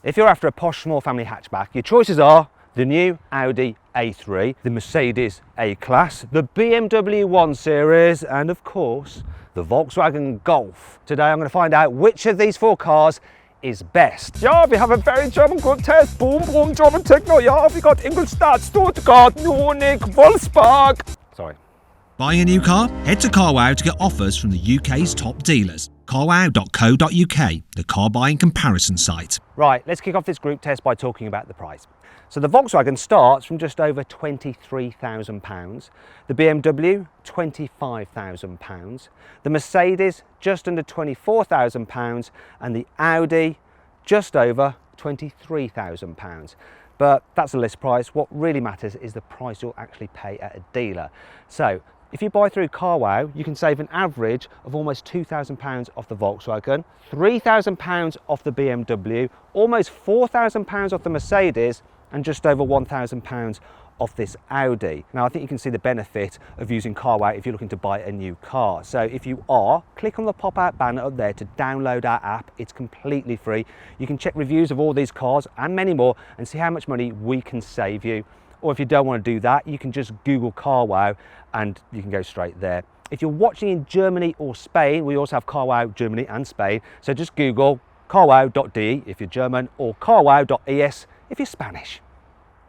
If you're after a posh small family hatchback, your choices are the new Audi A3, the Mercedes A-Class, the BMW 1 Series, and of course, the Volkswagen Golf. Today I'm going to find out which of these four cars is best. Ja, we have a very German contest. Boom, boom, German techno. Ja, we got Ingolstadt, Stuttgart, Munich, Wolfsburg. Sorry. Buying a new car? Head to carwow to get offers from the UK's top dealers. carwow.co.uk, the car buying comparison site. Right, let's kick off this group test by talking about the price. So the Volkswagen starts from just over £23,000, the BMW £25,000, the Mercedes just under £24,000, and the Audi just over £23,000. But that's the list price. What really matters is the price you'll actually pay at a dealer. So if you buy through carwow, you can save an average of almost £2,000 off the Volkswagen, £3,000 off the BMW, almost £4,000 off the Mercedes, and just over £1,000 off this Audi. Now I think you can see the benefit of using carwow if you're looking to buy a new car. So if you are, click on the pop-out banner up there to download our app. It's completely free. You can check reviews of all these cars and many more and see how much money we can save you. Or if you don't want to do that, you can just Google carwow and you can go straight there. If you're watching in Germany or Spain, we also have carwow Germany and Spain. So just Google carwow.de if you're German or carwow.es if you're Spanish.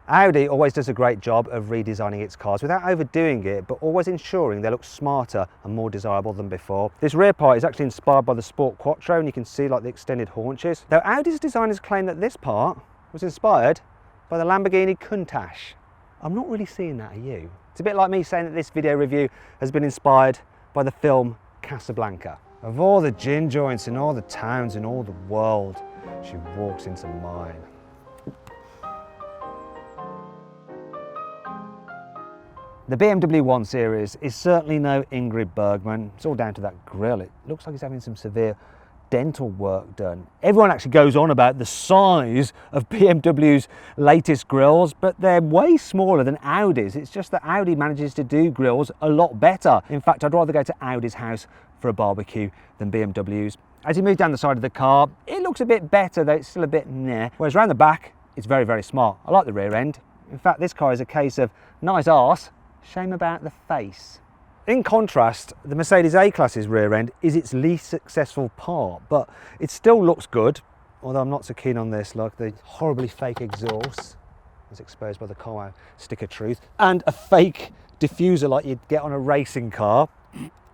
Audi always does a great job of redesigning its cars without overdoing it, but always ensuring they look smarter and more desirable than before. This rear part is actually inspired by the Sport Quattro, and you can see like the extended haunches. Though Audi's designers claim that this part was inspired by the Lamborghini Countach. I'm not really seeing that, are you? It's a bit like me saying that this video review has been inspired by the film Casablanca. Of all the gin joints in all the towns in all the world, she walks into mine. The BMW 1 Series is certainly no Ingrid Bergman. It's all down to that grille. It looks like it's having some severe dental work done. Everyone actually goes on about the size of BMW's latest grilles, but they're way smaller than Audi's. It's just that Audi manages to do grilles a lot better. In fact, I'd rather go to Audi's house for a barbecue than BMW's. As you move down the side of the car, it looks a bit better, though it's still a bit meh. Whereas around the back, it's very, very smart. I like the rear end. In fact, this car is a case of nice arse, shame about the face. In contrast, the Mercedes A-Class's rear end is its least successful part, but it still looks good, although I'm not so keen on this, like the horribly fake exhaust, as exposed by the carwow stick of truth, and a fake diffuser like you'd get on a racing car,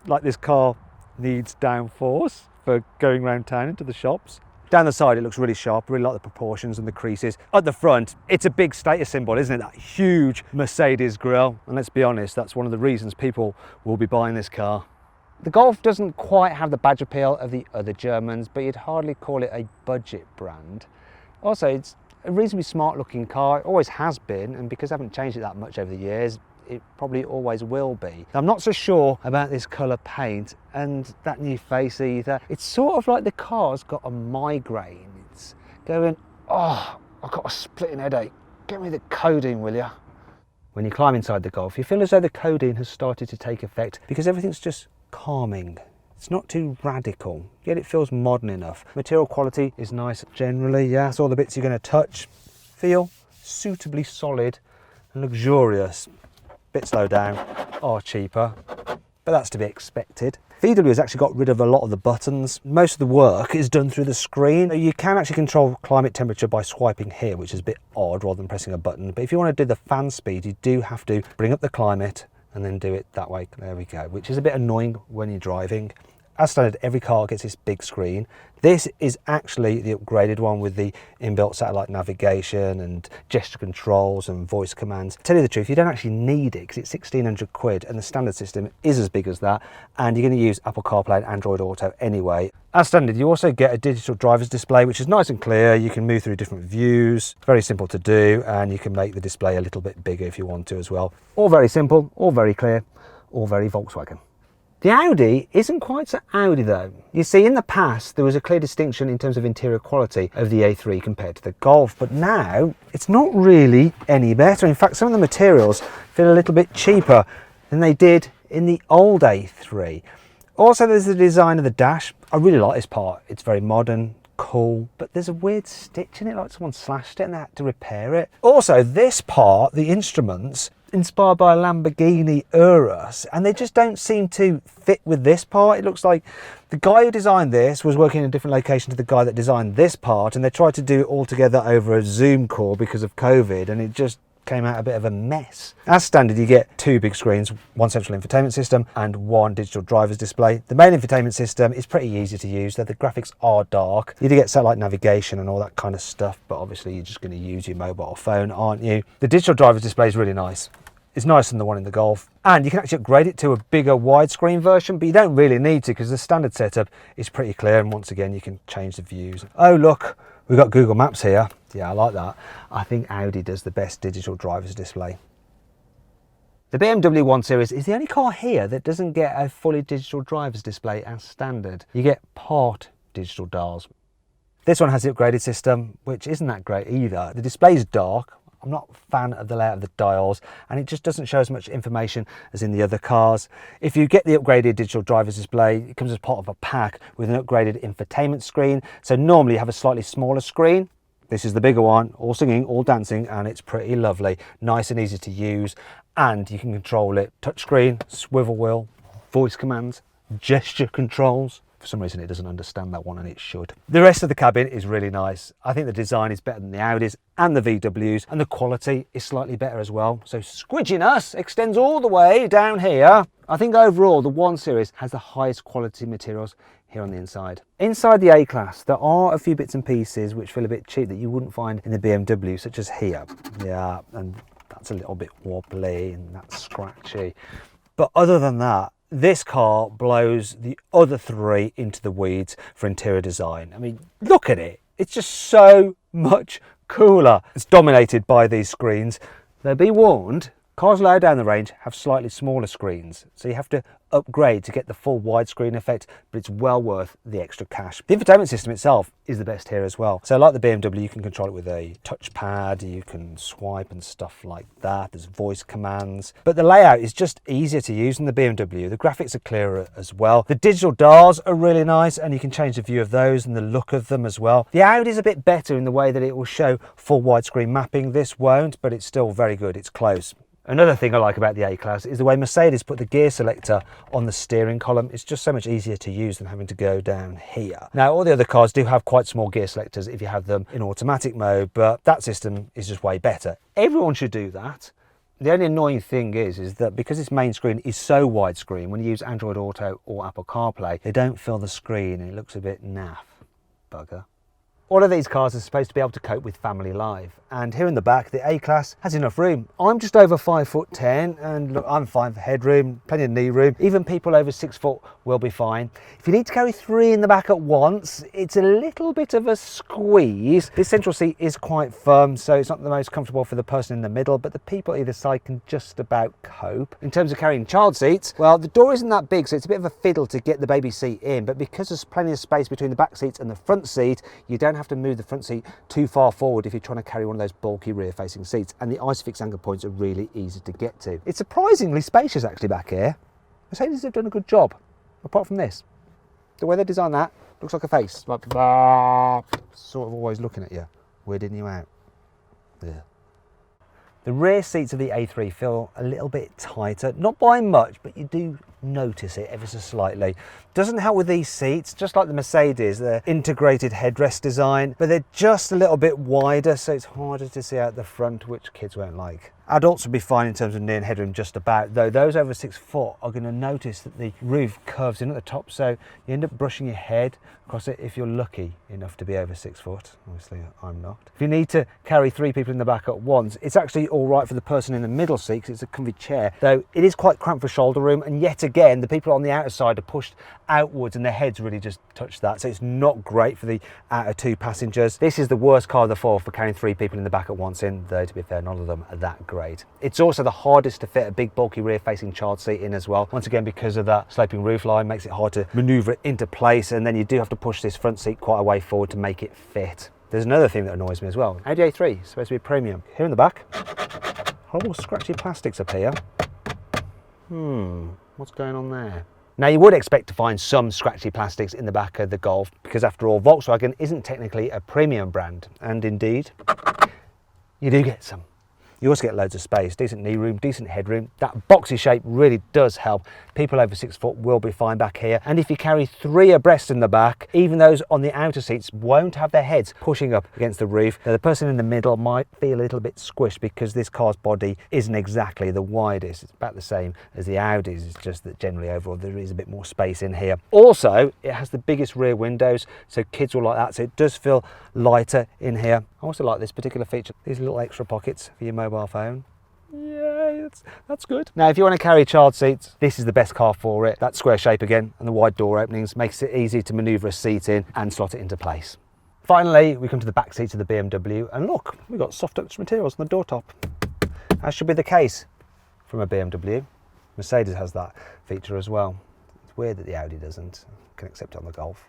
like this car needs downforce for going around town into the shops. Down the side it looks really sharp, really like the proportions and the creases. At the front, it's a big status symbol, isn't it? That huge Mercedes grille. And let's be honest, that's one of the reasons people will be buying this car. The Golf doesn't quite have the badge appeal of the other Germans, but you'd hardly call it a budget brand. Also, it's a reasonably smart looking car. It always has been, and because I haven't changed it that much over the years, it probably always will be. I'm not so sure about this colour paint and that new face either. It's sort of like the car's got a migraine. It's going, oh, I've got a splitting headache. Get me the codeine, will ya? When you climb inside the Golf, you feel as though the codeine has started to take effect because everything's just calming. It's not too radical, yet it feels modern enough. Material quality is nice generally, yeah. So all the bits you're going to touch feel suitably solid and luxurious. Bits low down are cheaper, but that's to be expected. VW has actually got rid of a lot of the buttons. Most of the work is done through the screen. You can actually control climate temperature by swiping here, which is a bit odd rather than pressing a button. But if you want to do the fan speed, you do have to bring up the climate and then do it that way. There we go, which is a bit annoying when you're driving. As standard, every car gets this big screen. This is actually the upgraded one with the inbuilt satellite navigation and gesture controls and voice commands. To tell you the truth, you don't actually need it because it's 1,600 quid and the standard system is as big as that, and you're going to use Apple CarPlay and Android Auto anyway. As standard, you also get a digital driver's display, which is nice and clear. You can move through different views, very simple to do, and you can make the display a little bit bigger if you want to as well. All very simple, all very clear, all very Volkswagen. The Audi isn't quite so Audi though. You see, in the past there was a clear distinction in terms of interior quality of the A3 compared to the Golf, but now it's not really any better. In fact, some of the materials feel a little bit cheaper than they did in the old A3. Also, there's the design of the dash. I really like this part. It's very modern, cool, but there's a weird stitch in it, like someone slashed it and they had to repair it. Also, this part, the instruments, inspired by a Lamborghini Urus, and they just don't seem to fit with this part. It looks like the guy who designed this was working in a different location to the guy that designed this part, and they tried to do it all together over a Zoom call because of COVID, and it just came out a bit of a mess. As standard, you get two big screens, one central infotainment system and one digital driver's display. The main infotainment system is pretty easy to use, though the graphics are dark. You do get satellite navigation and all that kind of stuff, but obviously you're just going to use your mobile phone, aren't you? The digital driver's display is really nice. It's nicer than the one in the Golf, and you can actually upgrade it to a bigger widescreen version, but you don't really need to because the standard setup is pretty clear, and once again you can change the views. Oh look, we've got Google Maps here. Yeah, I like that. I think Audi does the best digital driver's display. The BMW 1 Series is the only car here that doesn't get a fully digital driver's display as standard. You get part digital dials. This one has the upgraded system, which isn't that great either. The display is dark. I'm not a fan of the layout of the dials, and it just doesn't show as much information as in the other cars. If you get the upgraded digital driver's display, it comes as part of a pack with an upgraded infotainment screen. So normally you have a slightly smaller screen. This is the bigger one, all singing, all dancing, and it's pretty lovely. Nice and easy to use, and you can control it. Touchscreen, swivel wheel, voice commands, gesture controls. For some reason it doesn't understand that one, and it should. The rest of the cabin is really nice. I think the design is better than the Audis and the VWs, and the quality is slightly better as well. So squidginess extends all the way down here. I think overall the 1 Series has the highest quality materials here on the inside. Inside the A-Class, there are a few bits and pieces which feel a bit cheap that you wouldn't find in the BMW, such as here. Yeah, and that's a little bit wobbly and that's scratchy. But other than that, this car blows the other three into the weeds for interior design. I mean, look at it. It's just so much cooler. It's dominated by these screens. Though be warned, cars lower down the range have slightly smaller screens, so you have to upgrade to get the full widescreen effect, but it's well worth the extra cash. The infotainment system itself is the best here as well. So like the BMW, you can control it with a touchpad, you can swipe and stuff like that. There's voice commands, but the layout is just easier to use than the BMW. The graphics are clearer as well. The digital dials are really nice, and you can change the view of those and the look of them as well. The Audi is a bit better in the way that it will show full widescreen mapping. This won't, but it's still very good. It's close. Another thing I like about the A-Class is the way Mercedes put the gear selector on the steering column. It's just so much easier to use than having to go down here. Now, all the other cars do have quite small gear selectors if you have them in automatic mode, but that system is just way better. Everyone should do that. The only annoying thing is that because this main screen is so widescreen, when you use Android Auto or Apple CarPlay, they don't fill the screen and it looks a bit naff. Bugger. All of these cars are supposed to be able to cope with family life, and here in the back the A-Class has enough room. I'm just over 5'10", and look, I'm fine for headroom, plenty of knee room. Even people over 6 foot will be fine. If you need to carry 3 in the back at once, it's a little bit of a squeeze. This central seat is quite firm, so it's not the most comfortable for the person in the middle, but the people either side can just about cope. In terms of carrying child seats, well, the door isn't that big, so it's a bit of a fiddle to get the baby seat in, but because there's plenty of space between the back seats and the front seat, you don't have to move the front seat too far forward if you're trying to carry one of those bulky rear-facing seats, and the ISOFIX anchor points are really easy to get to. It's surprisingly spacious actually back here. Mercedes have done a good job, apart from this. The way they designed that looks like a face, like sort of always looking at you, weirding you out. Yeah. The rear seats of the A3 feel a little bit tighter, not by much, but you do notice it ever so slightly. Doesn't help with these seats, just like the Mercedes, they're integrated headrest design, but they're just a little bit wider, so it's harder to see out the front, which kids won't like. Adults will be fine in terms of knee and headroom just about, though those over 6 foot are going to notice that the roof curves in at the top, so you end up brushing your head across it if you're lucky enough to be over 6 foot. Obviously I'm not. If you need to carry 3 people in the back at once, it's actually all right for the person in the middle seat because it's a comfy chair, though it is quite cramped for shoulder room, and yet again the people on the outer side are pushed outwards and their heads really just touch that, so it's not great for the outer 2 passengers. This is the worst car of the 4 for carrying 3 people in the back at once in, though to be fair, none of them are that great. It's also the hardest to fit a big bulky rear facing child seat in as well, once again because of that sloping roof line makes it hard to manoeuvre it into place, and then you do have to push this front seat quite a way forward to make it fit. There's another thing that annoys me as well. Audi A3 is supposed to be premium. Here in the back, horrible scratchy plastics up here. What's going on there? Now you would expect to find some scratchy plastics in the back of the Golf because after all Volkswagen isn't technically a premium brand, and indeed you do get some. You also get loads of space, decent knee room, decent headroom. That boxy shape really does help. People over 6 foot will be fine back here. And if you carry 3 abreast in the back, even those on the outer seats won't have their heads pushing up against the roof. Now, the person in the middle might feel a little bit squished because this car's body isn't exactly the widest. It's about the same as the Audi's. It's just that generally overall there is a bit more space in here. Also, it has the biggest rear windows, so kids will like that. So it does feel lighter in here. I also like this particular feature, these little extra pockets for your mobile phone. Yeah, that's good. Now, if you want to carry child seats, this is the best car for it. That square shape again and the wide door openings makes it easy to manoeuvre a seat in and slot it into place. Finally, we come to the back seats of the BMW, and look, we've got soft touch materials on the door top. As should be the case from a BMW. Mercedes has that feature as well. It's weird that the Audi doesn't. Can accept it on the Golf.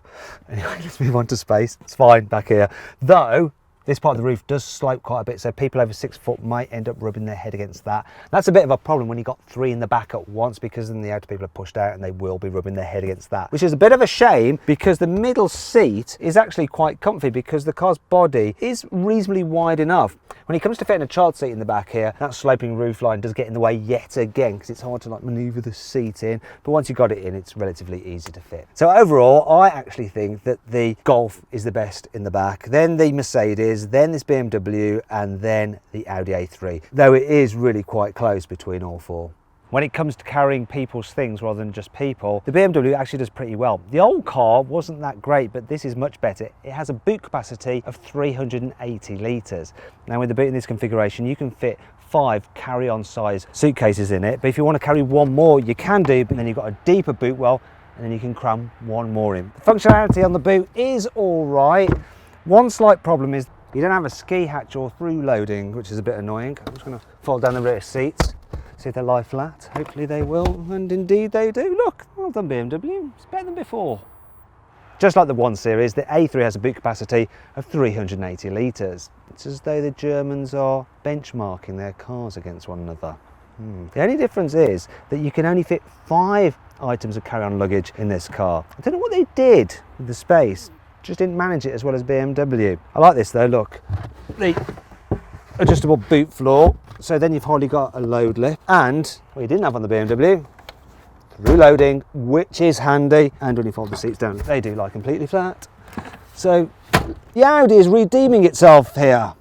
Anyway, let's move on to space. It's fine back here. Though, this part of the roof does slope quite a bit, so people over 6 foot might end up rubbing their head against that. That's a bit of a problem when you've got 3 in the back at once, because then the outer people are pushed out and they will be rubbing their head against that, which is a bit of a shame because the middle seat is actually quite comfy because the car's body is reasonably wide enough. When it comes to fitting a child seat in the back here, that sloping roof line does get in the way yet again because it's hard to like manoeuvre the seat in, but once you've got it in, it's relatively easy to fit. So overall, I actually think that the Golf is the best in the back, then the Mercedes, then this BMW, and then the Audi A3, though it is really quite close between all 4. When it comes to carrying people's things rather than just people, the BMW actually does pretty well. The old car wasn't that great, but this is much better. It has a boot capacity of 380 litres. Now with the boot in this configuration, you can fit 5 carry-on size suitcases in it, but if you want to carry 1 more, you can do, but then you've got a deeper boot well, and then you can cram 1 more in. The functionality on the boot is all right. One slight problem is you don't have a ski hatch or through loading, which is a bit annoying. I'm just going to fold down the rear seats. See if they lie flat. Hopefully they will, and indeed they do. Look, well done BMW, it's better than before. Just like the 1 Series, the A3 has a boot capacity of 380 litres. It's as though the Germans are benchmarking their cars against one another. The only difference is that you can only fit 5 items of carry-on luggage in this car. I don't know what they did with the space, just didn't manage it as well as BMW. I like this though, look. The adjustable boot floor, so then you've hardly got a load lift, and what you didn't have on the BMW, through loading, which is handy, and when you fold the seats down they do lie completely flat. So the Audi is redeeming itself here.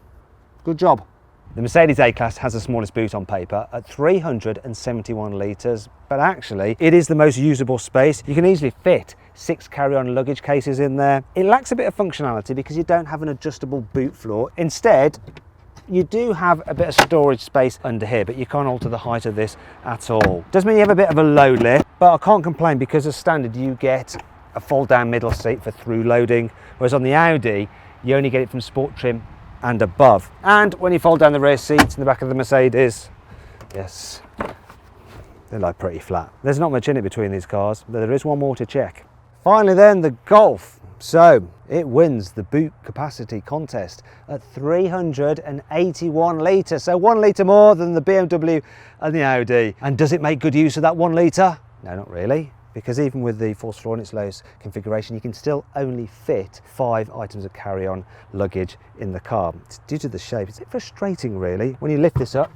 Good job. The Mercedes A-Class has the smallest boot on paper at 371 litres, but actually it is the most usable space. You can easily fit 6 carry-on luggage cases in there. It lacks a bit of functionality because you don't have an adjustable boot floor. Instead, you do have a bit of storage space under here, but you can't alter the height of this at all. Does mean you have a bit of a low lift, but I can't complain because as standard you get a fold-down middle seat for through loading, whereas on the Audi you only get it from sport trim and above. And when you fold down the rear seats in the back of the Mercedes, yes, they lie pretty flat. There's not much in it between these cars, but there is one more to check. Finally then, the Golf. So it wins the boot capacity contest at 381 litres, so 1 litre more than the BMW and the Audi. And does it make good use of that 1 litre? No, not really, because even with the forced floor in its lowest configuration, you can still only fit 5 items of carry-on luggage in the car. It's due to the shape. It's frustrating really. When you lift this up,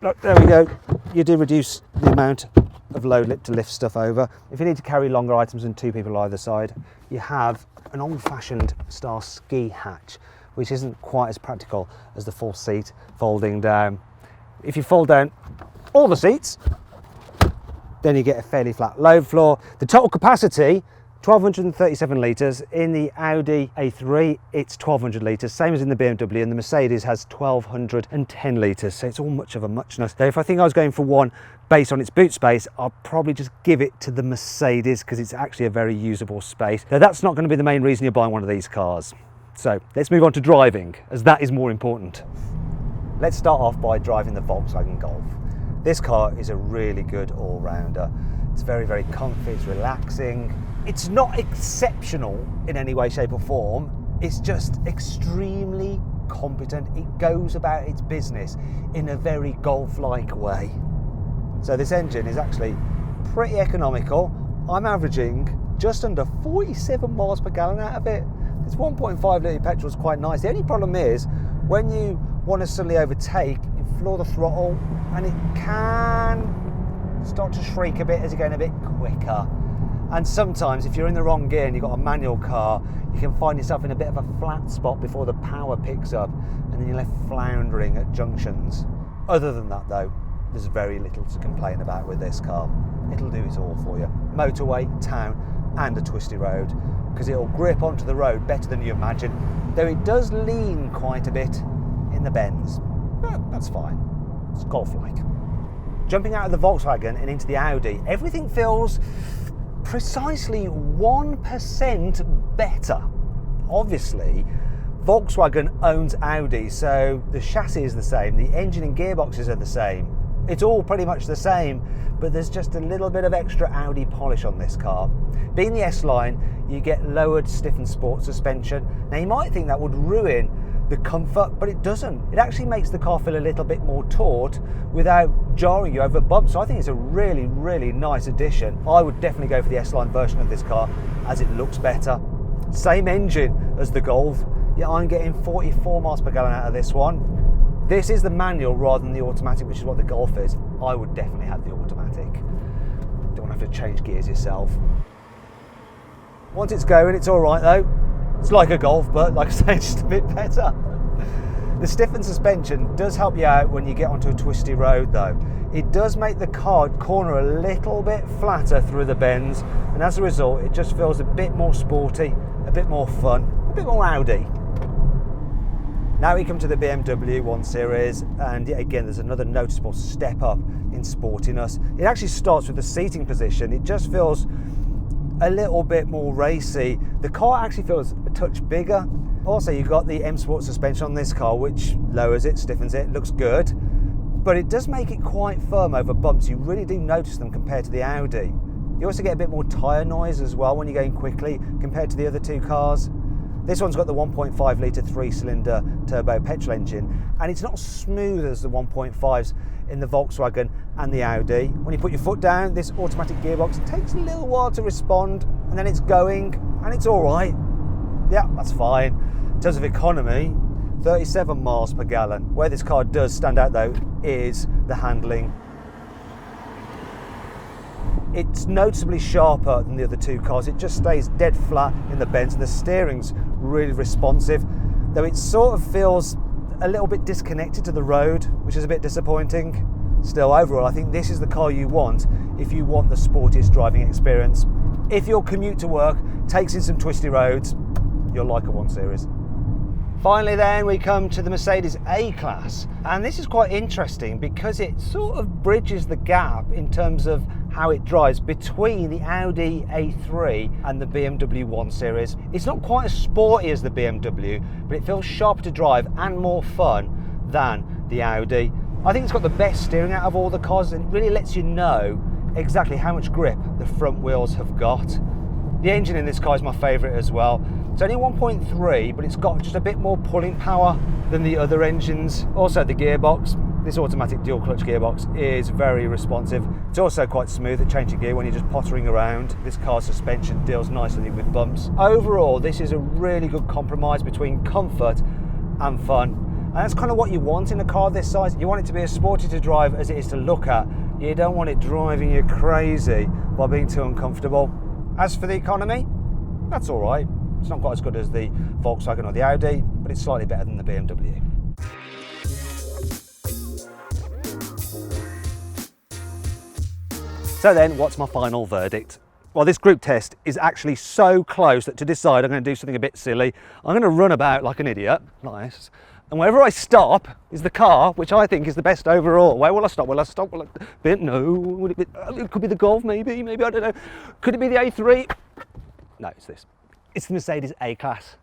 look, there we go, you do reduce the amount of load to lift stuff over. If you need to carry longer items than 2 people either side, you have an old-fashioned style ski hatch, which isn't quite as practical as the full seat folding down. If you fold down all the seats, then you get a fairly flat load floor. The total capacity, 1,237 litres. In the Audi A3, it's 1,200 litres, same as in the BMW, and the Mercedes has 1,210 litres, so it's all much of a muchness. So if I think I was going for one based on its boot space, I'll probably just give it to the Mercedes because it's actually a very usable space. Now that's not going to be the main reason you're buying one of these cars. So let's move on to driving, as that is more important. Let's start off by driving the Volkswagen Golf. This car is a really good all-rounder. It's very, very comfy, it's relaxing. It's not exceptional in any way, shape or form. It's just extremely competent. It goes about its business in a very Golf-like way. So this engine is actually pretty economical. I'm averaging just under 47 miles per gallon out of it. This 1.5 litre petrol is quite nice. The only problem is when you want to suddenly overtake, you floor the throttle and it can start to shriek a bit as you're going a bit quicker. And sometimes if you're in the wrong gear and you've got a manual car, you can find yourself in a bit of a flat spot before the power picks up and then you're left floundering at junctions. Other than that though, there's very little to complain about with this car. It'll do it all for you. Motorway, town and a twisty road, because it'll grip onto the road better than you imagine, though it does lean quite a bit in the bends. But that's fine. It's Golf-like. Jumping out of the Volkswagen and into the Audi, everything feels precisely 1% better. Obviously, Volkswagen owns Audi, so the chassis is the same, the engine and gearboxes are the same. It's all pretty much the same, but there's just a little bit of extra Audi polish on this car. Being the S-Line, you get lowered stiffened sport suspension. Now you might think that would ruin the comfort, but it doesn't. It actually makes the car feel a little bit more taut without jarring you over bumps. So I think it's a really, really nice addition. I would definitely go for the S-Line version of this car as it looks better. Same engine as the Golf. Yeah, I'm getting 44 miles per gallon out of this one. This is the manual rather than the automatic, which is what the Golf is. I would definitely have the automatic. Don't want to have to change gears yourself. Once it's going, it's all right though. It's like a Golf, but like I say, it's just a bit better. The stiffened suspension does help you out when you get onto a twisty road though. It does make the car corner a little bit flatter through the bends, and as a result, it just feels a bit more sporty, a bit more fun, a bit more Audi. Now we come to the BMW 1 Series, and yet again there's another noticeable step up in sportiness. It actually starts with the seating position. It just feels a little bit more racy. The car actually feels a touch bigger. Also, you've got the M Sport suspension on this car, which lowers it, stiffens it, looks good, but it does make it quite firm over bumps. You really do notice them compared to the Audi. You also get a bit more tyre noise as well when you're going quickly compared to the other two cars. This one's got the 1.5 litre 3-cylinder turbo petrol engine, and it's not as smooth as the 1.5s in the Volkswagen and the Audi. When you put your foot down, this automatic gearbox takes a little while to respond, and then it's going, and it's all right. Yeah, that's fine. In terms of economy, 37 miles per gallon. Where this car does stand out though is the handling. It's noticeably sharper than the other two cars. It just stays dead flat in the bends, and the steering's really responsive, though it sort of feels a little bit disconnected to the road, which is a bit disappointing. Still, overall, I think this is the car you want if you want the sportiest driving experience. If your commute to work takes in some twisty roads, you'll like a 1 Series. Finally then, we come to the Mercedes A-Class, and this is quite interesting because it sort of bridges the gap in terms of how it drives between the Audi A3 and the BMW 1 Series. It's not quite as sporty as the BMW, but it feels sharper to drive and more fun than the Audi. I think it's got the best steering out of all the cars, and it really lets you know exactly how much grip the front wheels have got. The engine in this car is my favourite as well. It's only 1.3, but it's got just a bit more pulling power than the other engines. Also the gearbox, this automatic dual clutch gearbox is very responsive. It's also quite smooth at changing gear when you're just pottering around. This car's suspension deals nicely with bumps. Overall, this is a really good compromise between comfort and fun. And that's kind of what you want in a car this size. You want it to be as sporty to drive as it is to look at. You don't want it driving you crazy by being too uncomfortable. As for the economy, that's all right. It's not quite as good as the Volkswagen or the Audi, but it's slightly better than the BMW. So then, what's my final verdict? Well, this group test is actually so close that to decide I'm going to do something a bit silly. I'm going to run about like an idiot, nice. And wherever I stop is the car, which I think is the best overall. Where will I stop? Will I stop? Will I... No. Would it be... It could be the Golf, maybe, I don't know. Could it be the A3? No, it's this. It's the Mercedes A-Class.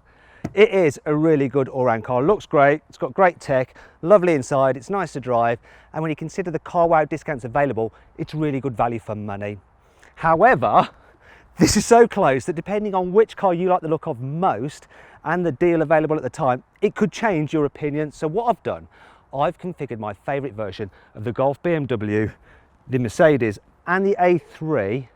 It is a really good all-round car. Looks great, it's got great tech, lovely inside, it's nice to drive, and when you consider the carwow discounts available, it's really good value for money. However, this is so close that depending on which car you like the look of most and the deal available at the time, it could change your opinion. So what I've done, I've configured my favourite version of the Golf, BMW, the Mercedes and the A3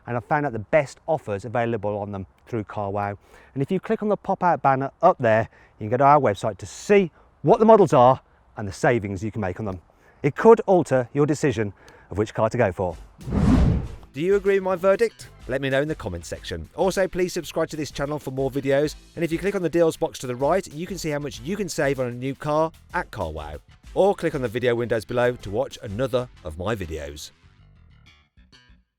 and I've found out the best offers available on them through CarWow. And if you click on the pop-out banner up there, you can go to our website to see what the models are and the savings you can make on them. It could alter your decision of which car to go for. Do you agree with my verdict? Let me know in the comments section. Also, please subscribe to this channel for more videos, and if you click on the deals box to the right, you can see how much you can save on a new car at CarWow. Or click on the video windows below to watch another of my videos.